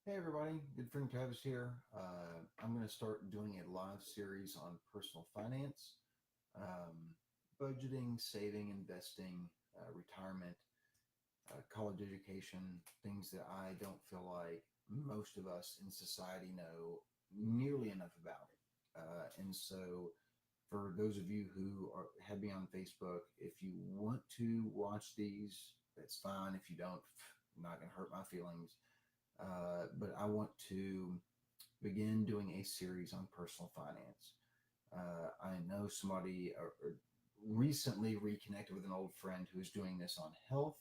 Hey everybody, good friend Travis here. I'm going to start doing a live series on personal finance, um, budgeting, saving, investing, retirement, college education, things that I don't feel like most of us in society know nearly enough about it. And so, for those of you who have me on Facebook, if you want to watch these, that's fine. If you don't, I'm not going to hurt my feelings. But I want to begin doing a series on personal finance. I know somebody or recently reconnected with an old friend who is doing this on health,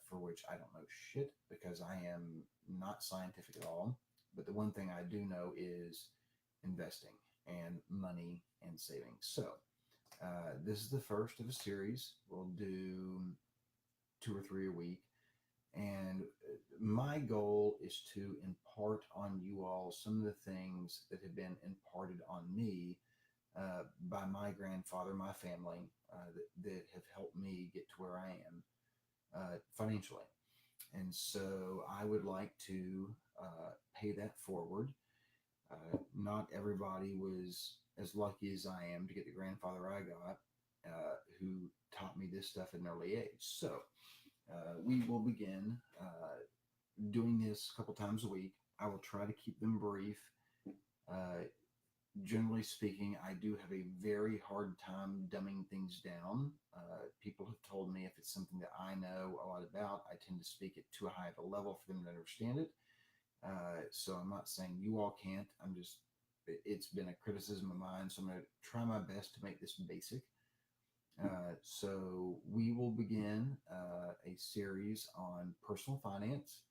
for which I don't know shit because I am not scientific at all. But the one thing I do know is investing and money and saving. So, this is the first of a series. We'll do two or three a week. And my goal is to impart on you all some of the things that have been imparted on me by my grandfather, my family, that have helped me get to where I am financially. And so I would like to pay that forward. Not everybody was as lucky as I am to get the grandfather I got, who taught me this stuff at an early age. So we will begin doing this a couple times a week. I will try to keep them brief. Uh, Generally speaking, I do have a very hard time dumbing things down. People have told me if it's something that I know a lot about, I tend to speak it too high of a level for them to understand it. So I'm not saying you all can't. It's been a criticism of mine, so I'm going to try my best to make this basic. So we will begin a series on personal finance.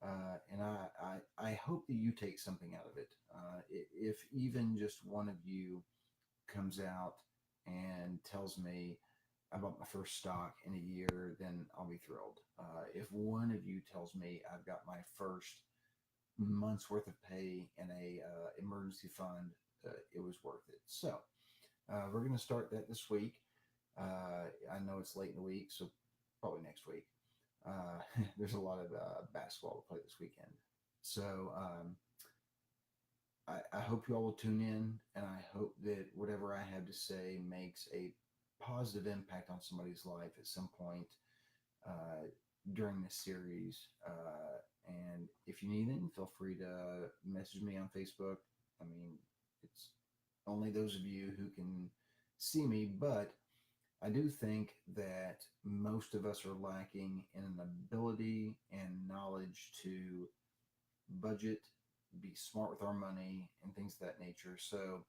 And I hope that you take something out of it. If even just one of you comes out and tells me I bought my first stock in a year, then I'll be thrilled. If one of you tells me I've got my first month's worth of pay in a emergency fund, it was worth it. So we're going to start that this week. I know it's late in the week, so probably next week. There's a lot of basketball to play this weekend. So I hope you all will tune in, and I hope that whatever I have to say makes a positive impact on somebody's life at some point uh, during this series. And if you need anything, feel free to message me on Facebook. I mean, it's only those of you who can see me, but I do think that most of us are lacking in an ability and knowledge to budget, be smart with our money, and things of that nature. So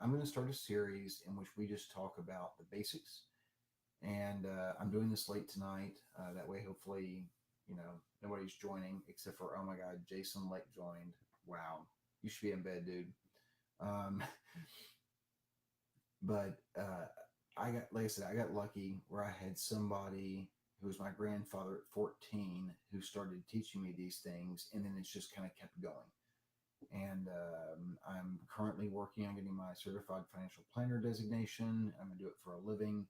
I'm going to start a series in which we just talk about the basics. And I'm doing this late tonight. That way, hopefully, nobody's joining except for, oh my God, Jason Lake joined. Wow. You should be in bed, dude. Um, but like I said, I got lucky where I had somebody who was my grandfather at 14 who started teaching me these things, and then it's just kind of kept going. And I'm currently working on getting my certified financial planner designation. I'm going to do it for a living,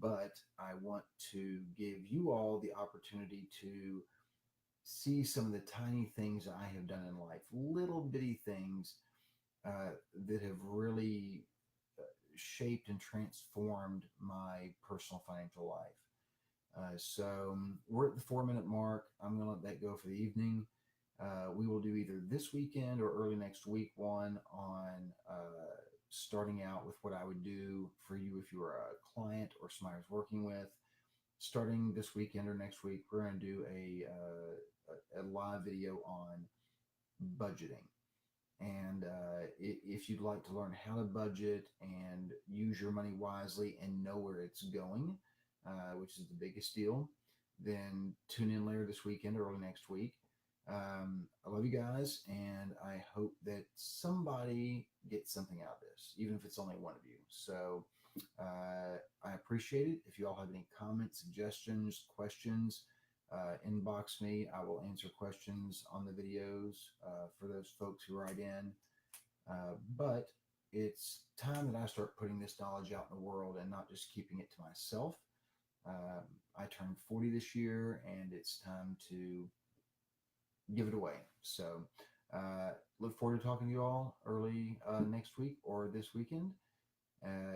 but I want to give you all the opportunity to see some of the tiny things I have done in life, little bitty things that have really shaped and transformed my personal financial life. So we're at the 4 minute mark. I'm going to let that go for the evening. We will do either this weekend or early next week one on starting out with what I would do for you if you were a client or somebody I was working with. Starting this weekend or next week, we're going to do a live video on budgeting. And if you'd like to learn how to budget and use your money wisely and know where it's going, which is the biggest deal, then tune in later this weekend or early next week. I love you guys, and I hope that somebody gets something out of this, even if it's only one of you. So I appreciate it. If you all have any comments, suggestions, questions, inbox me. I will answer questions on the videos for those folks who write in. But it's time that I start putting this knowledge out in the world and not just keeping it to myself. I turned 40 this year, and it's time to give it away. So look forward to talking to you all early next week or this weekend.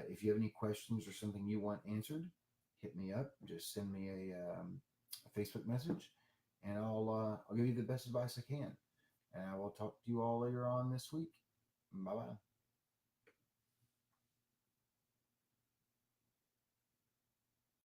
If you have any questions or something you want answered, hit me up. Just send me a Facebook message, and I'll give you the best advice I can. And I will talk to you all later on this week. Bye bye.